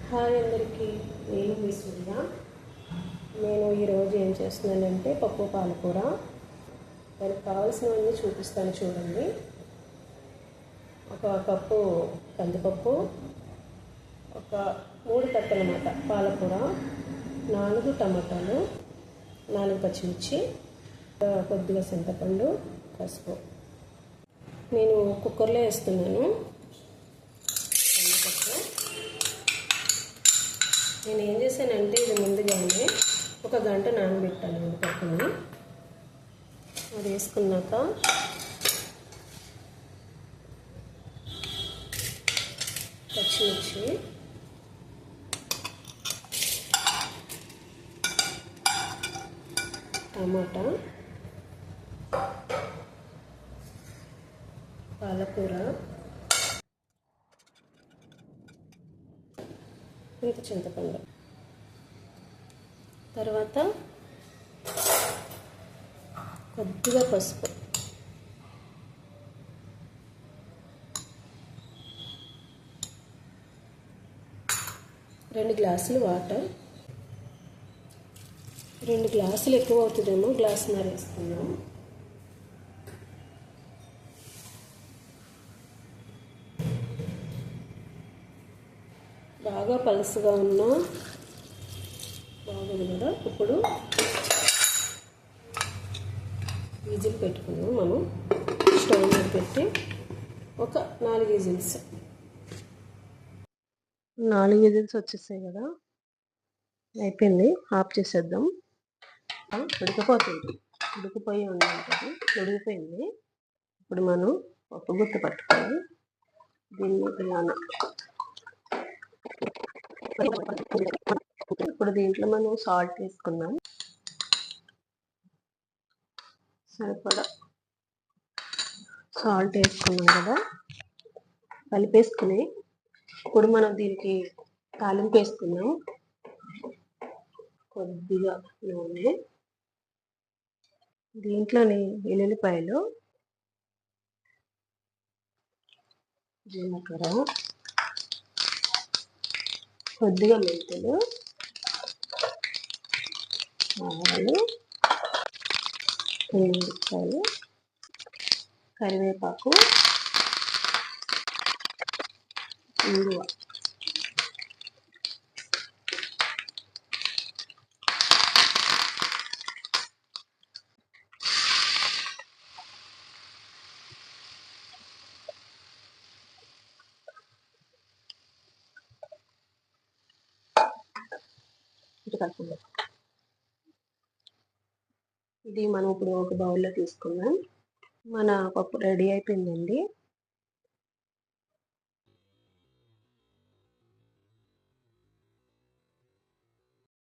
Hi అందరికీ, నేను మీ సూర్య. నేను ఈరోజు ఏం చేస్తున్నానంటే పప్పు పాలకూర. దానికి కావాల్సినవన్నీ చూపిస్తాను చూడండి. ఒక కప్పు కందిపప్పు, ఒక 3 కట్టలు అన్నమాట పాలకూర, 4 టమాటాలు, 4 పచ్చిమిర్చి, కొద్దిగా చింతపండు, పసుపు. నేను కుక్కర్లో వేస్తున్నాను. నేను ఏం చేశానంటే ఇది ముందుగానే 1 గంట నానబెట్టాను పప్పుని. అది వేసుకున్నాక పచ్చిమిర్చి, టమాటా, పాలకూర, ఇంత చింతపండు, తర్వాత కొద్దిగా పసుపు, రెండు గ్లాసులు వాటర్. 2 గ్లాసులు ఎక్కువ అవుతుందేమో, గ్లాసున్నర వేసుకున్నాం. బాగా పలుసుగా ఉన్నా బాగుంది కదా. ఇప్పుడు విజిల్ పెట్టుకున్నాం మనం. స్టవ్ మీద పెట్టి ఒక 4 విజిల్స్. 4 విజిల్స్ వచ్చేసాయి కదా, అయిపోయింది. ఆఫ్ చేసేద్దాం. ఉడికిపోతుంది, ఉడికిపోయి ఉంటుంది, ఉడికిపోయింది. ఇప్పుడు మనం పప్పు గుత్త పట్టుకొని దీన్ని ఇప్పుడు దీంట్లో మనం సాల్ట్ వేసుకుందాం, సరిపడా సాల్ట్ వేసుకున్నాం కదా, కలిపేసుకుని ఇప్పుడు మనం దీనికి తాలింపు వేసుకుందాం. కొద్దిగా నూనె, దీంట్లోని వెల్లుల్లిపాయలు, జీలకర్ర, కొద్దిగా మెంతులు, ఆవాలు, ఎండుమిరపకాయలు, కరివేపాకు, ఇంగువ. ఇది మనం ఇప్పుడు ఒక బౌల్లో తీసుకుందాం. మన పప్పు రెడీ అయిపోయిందండి.